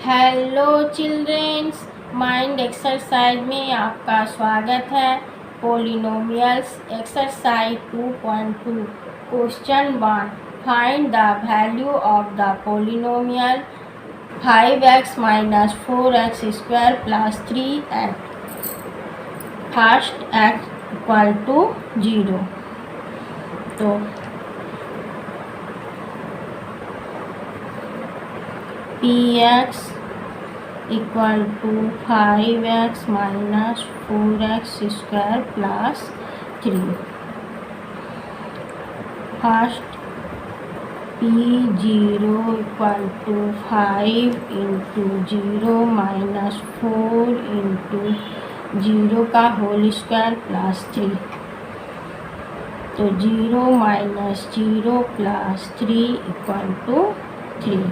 Hello childrens, mind exercise में आपका स्वागत है। Polynomials exercise 2.2 question 1। Find the value of the polynomial 5x minus 4x square plus 3 at first x equal to 0। तो px equal to 5x minus 4x square plus 3। First p0 equal to 5 into 0 minus 4 into 0 का whole square plus 3। तो 0 minus 0 plus 3 equal to 3।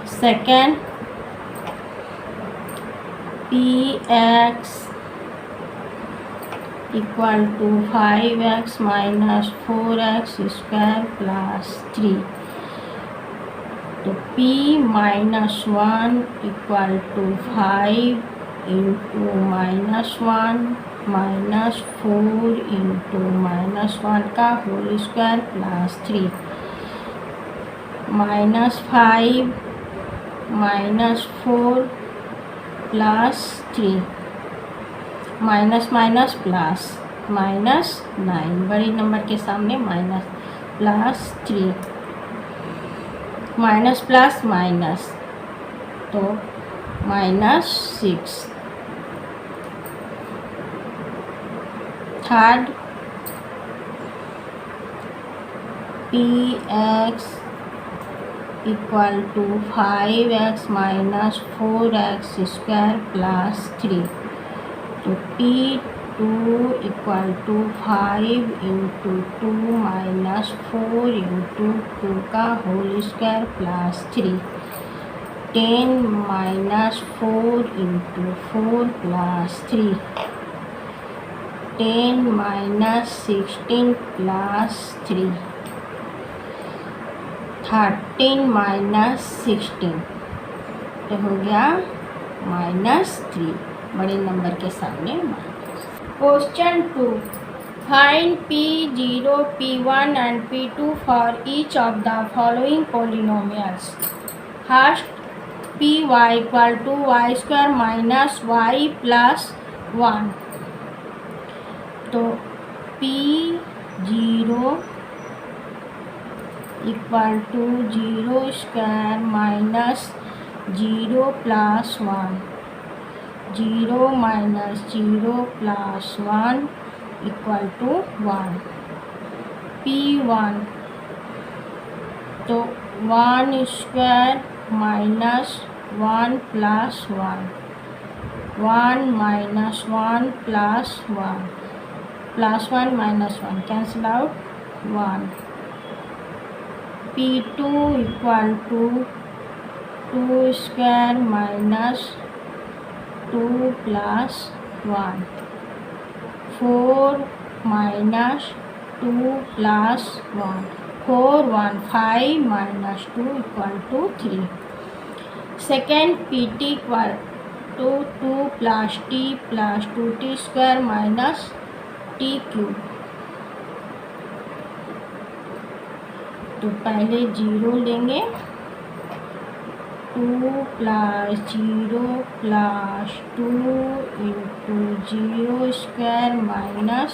Second px equal to 5x minus 4x square plus 3। तो p minus 1 equal to 5 into minus 1 minus 4 into minus 1 का whole square plus 3। Minus 5 minus 4 plus 3। Minus minus plus minus 9, बड़े number के सामने minus, plus 3। Minus plus minus तो minus 6। Third px equal to 5x minus 4x square plus 3। तो p2 equal to 5 into 2 minus 4 into 2 का whole square plus 3। 10 minus 4 into 4 plus 3। 10 minus 16 plus 3। 13 minus 16 तो हो गया minus 3, बड़े number के सामने minus. Question 2। Find p0, p1 and p2 for each of the following polynomials. First py equal to y square minus y plus 1। तो p0 equal to 0 square minus 0 plus 1। 0 minus 0 plus 1 equal to 1। p1 तो 1 square minus 1 plus 1। 1 minus 1 plus 1, plus 1 minus 1 cancel out 1। p2 equal to 2 square minus 2 plus 1। 4 minus 2 plus 1, 4 1 5 minus 2 equal to 3। Second pt equal to 2 plus t 2t square minus t cube. तो पहले 0 लेंगे, 2 plus 0 plus 2 into 0 square minus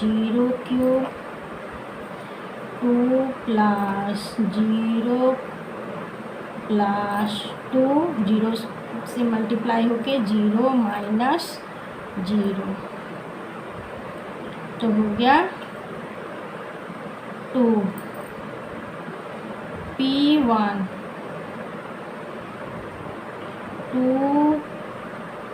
0 cube. 2 plus 0 plus 2, 0 से multiply होके 0 minus 0 तो हो गया 2। p1 2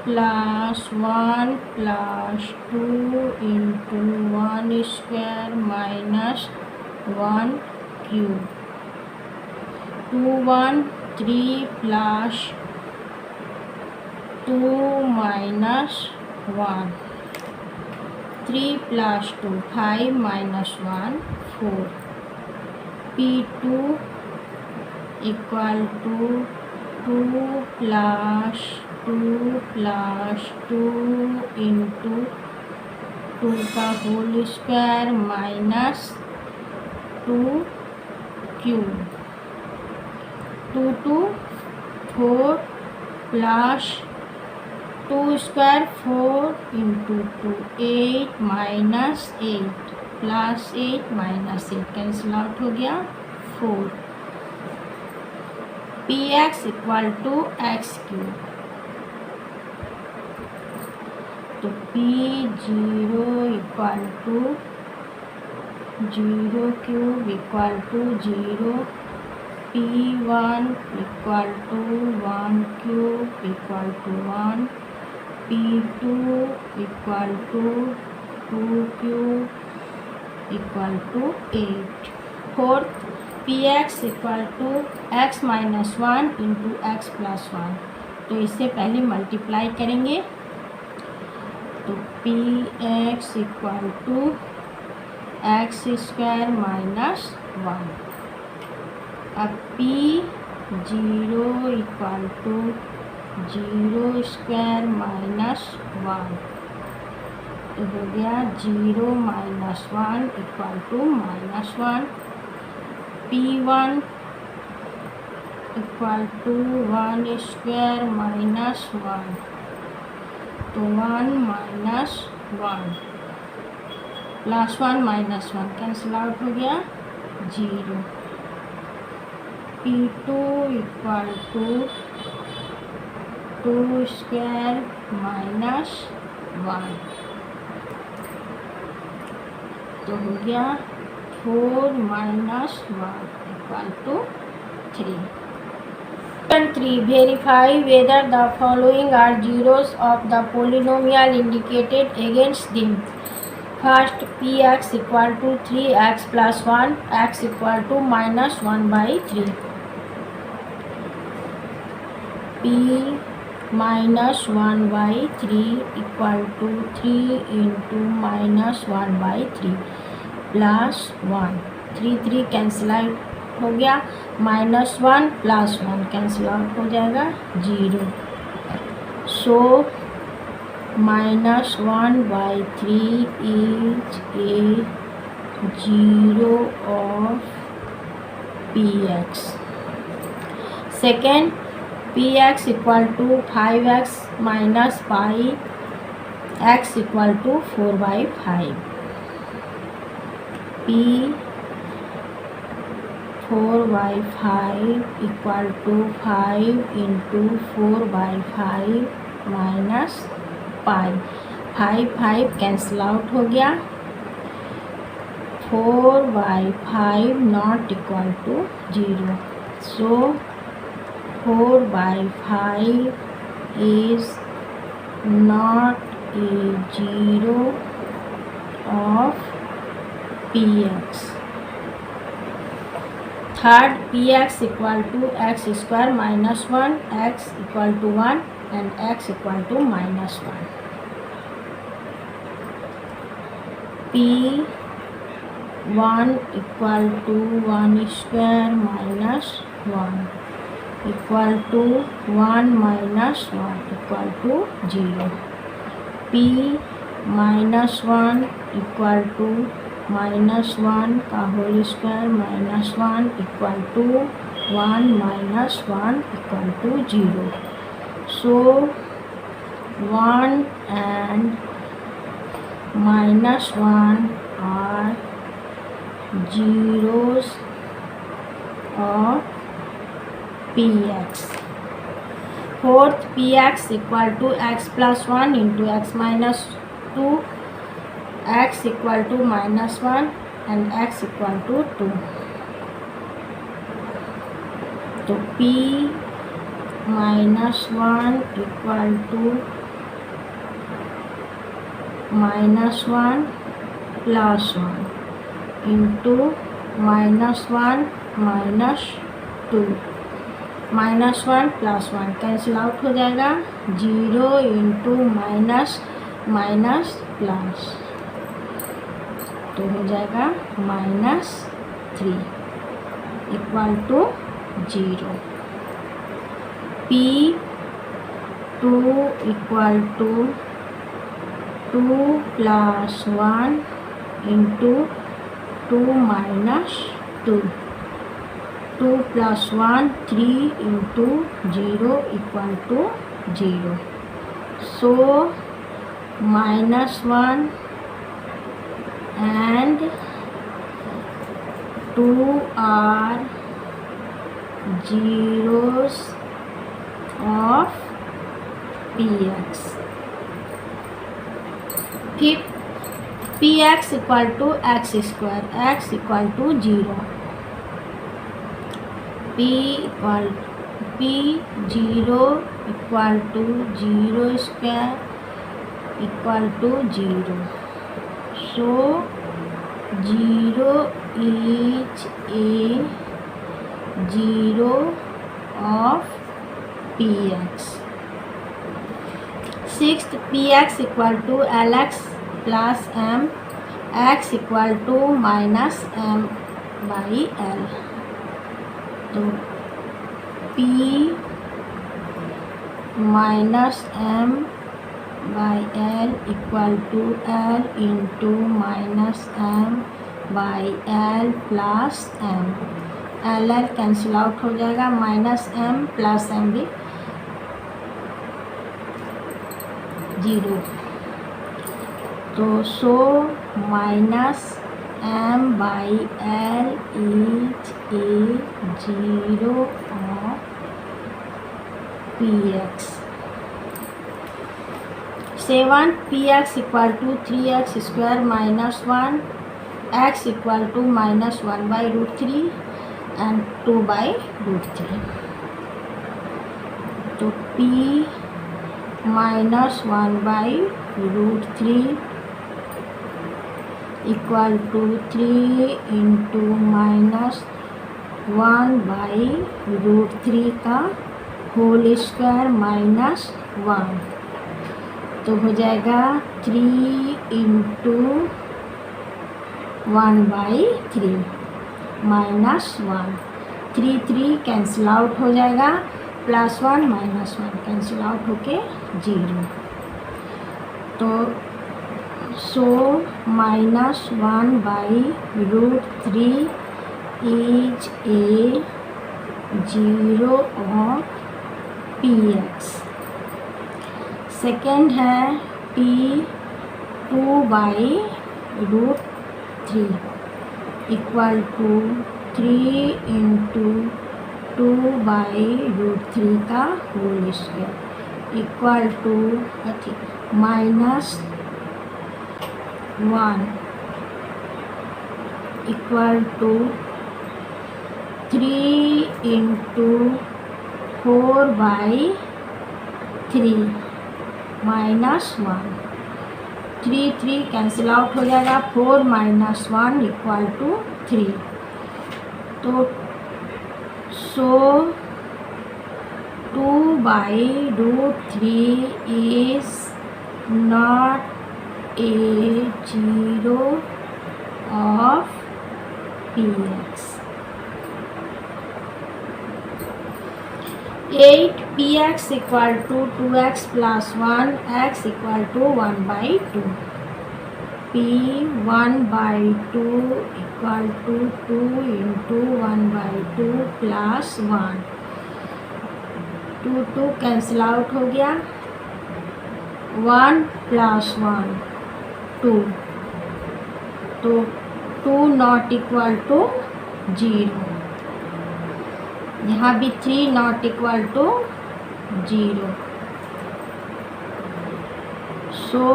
plus 1 plus 2 into 1 square minus 1 cube. 2 1 3 plus 2 minus 1। 3 plus 2 5 minus 1 4। p2 equal to 2 plus 2 into 2 का whole square minus 2 cube 2 4 plus 2 square 4 into 2 8 minus 8 plus 8 minus 8 cancel out हो गया 4 p x equal to x cube तो P 0 equal to 0 cube equal to 0 P1 equal to 1 cube equal to 1 P2 equal to 2 cube equal to 8 fourth Px equal to x minus 1 into x plus 1 तो इससे पहले multiply करेंगे तो Px equal to x square minus 1 अब P0 equal to 0 square minus 1 तो हो गया 0 minus 1 equal to minus 1 P1 equal to 1 square minus 1 तो 1 minus 1 plus 1 minus 1 cancel out हो गया 0 P2 equal to 2 square minus 1 तो हो गया 4 minus 1 equal to 3 3 verify whether the following are zeros of the polynomial indicated against them first px equal to 3x plus 1 x equal to minus 1 by 3 p minus 1 by 3 equal to 3 into minus 1 by 3 plus 1 3 cancel out हो गया minus 1 plus 1 cancel out हो जाएगा 0 so minus 1 by 3 is a 0 of p x second p x equal to 5x minus pi x equal to 4/5 P 4/5 equal to 5 into 4/5 minus pi 5 cancel out हो गया 4/5 not equal to 0 so 4/5 is not a 0 of px third px equal to x square minus 1 x equal to 1 and x equal to minus 1 p1 equal to 1 square minus 1 equal to 1 minus 1 equal to 0 p minus 1 equal to minus 1 का whole square minus 1 equal to 1 minus 1 equal to 0 so 1 and minus 1 are zeros of px fourth px equal to x plus 1 into x minus 2 x equal to minus 1 and x equal to 2 तो p minus 1 equal to minus 1 plus 1 into minus 1 minus 2 minus 1 plus 1 cancel out हो जाएगा 0 into minus minus plus तो हो जाएगा -3 equal to 0. P2 equal to 2 plus 1 into 2 minus 2. 2 plus 1 3 into 0 equal to 0. So minus 1 and 2 are zeros of px. Px equal to x square, x equal to 0. P0 equal to 0 square equal to 0. So 0 is a 0 of px. Sixth, px equal to lx plus m, x equal to minus m by l. तो p minus m by l equal to l into minus m by l plus m. L L cancel out हो जाएगा, minus M plus M भी 0. तो so minus m by l is a 0 of px. 7 px equal to 3x square minus 1, x equal to minus 1 by root 3 and 2 by root 3. तो p minus 1 by root 3 equal to 3 into minus 1 by root 3 का whole square minus 1. तो हो जाएगा 3 into 1 by 3 minus 1. 3 cancel out हो जाएगा, plus 1 minus 1 cancel out होके 0. तो so minus 1 by root 3 is a 0 of p x. Second है p 2 by root 3 equal to 3 into 2 by root 3 का whole square equal to minus 1 equal to 3 into 4 by 3 minus 1. 3 cancel out हो जाएगा, 4 minus 1 equal to 3. तो so 2 by root 3 is not a 0 of px. 8 px equal to 2x plus 1, x equal to 1 by 2. p 1 by 2 equal to 2 into 1 by 2 plus 1. 2 cancel out हो गया, 1 plus 1 2. तो 2 not equal to 0. यहाँ भी 3 not equal to 0. So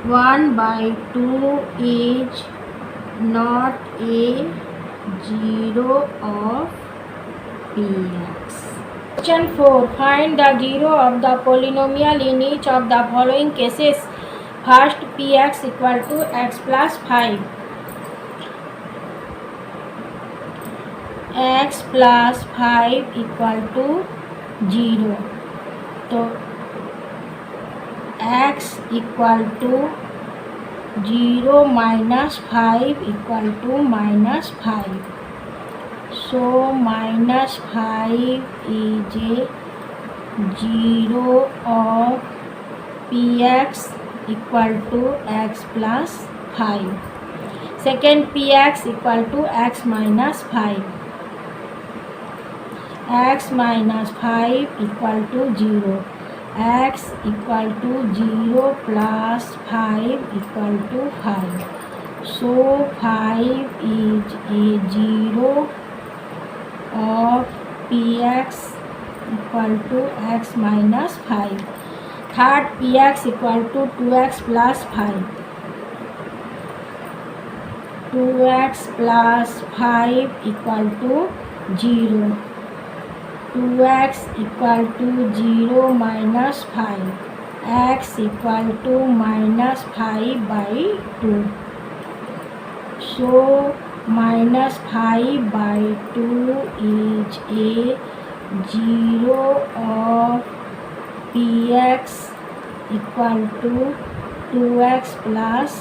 1 by 2 is not a 0 of px. Question 4. Find the 0 of the polynomial in each of the following cases. First, px equal to x plus 5. x plus 5 equal to 0. तो x equal to 0 minus 5 equal to minus 5. So -5 is a 0 of px equal to x plus 5. Second, px equal to x minus 5. X minus 5 equal to 0. X equal to 0 plus 5 equal to 5. So 5 is a 0 of px equal to x minus 5. Third, px equal to 2x plus 5. 2x plus 5 equal to 0. 2x equal to 0 minus 5. X equal to minus 5 by 2. So minus 5 by 2 is a 0 of px equal to 2x plus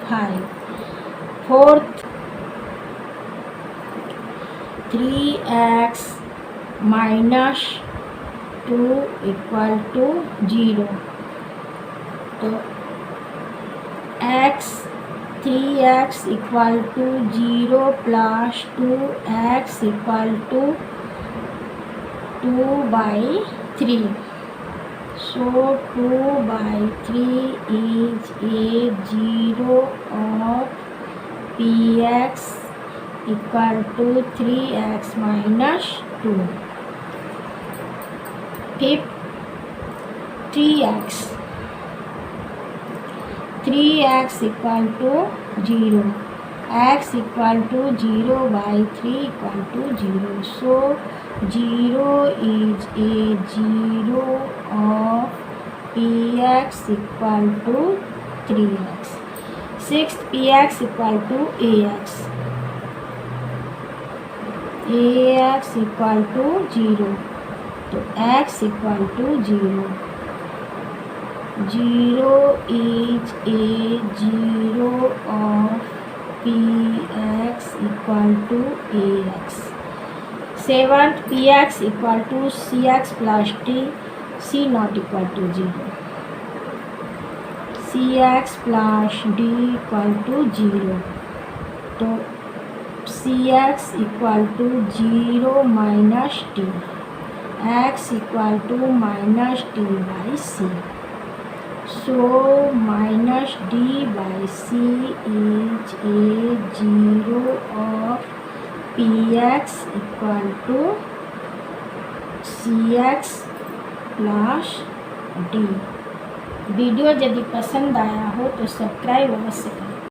5. Fourth, 3x minus 2 equal to 0. So x 3x equal to 0 plus 2x equal to 2 by 3. So 2 by 3 is a 0 of px equal to 3x minus 2. Fifth, 3x. 3x equal to 0. X equal to 0 by 3 equal to 0. So 0 is a 0 of px equal to 3x. Sixth, px equal to ax. Ax equal to 0. So x equal to 0. 0 is a 0 of px equal to ax. Seventh, px equal to cx plus d, c not equal to 0. cx plus d equal to 0. So cx equal to 0 minus d. X equal to minus d by c. So minus d by c is a 0 of px equal to cx plus d. Video यदि पसंद आया हो तो subscribe अवश्य करें।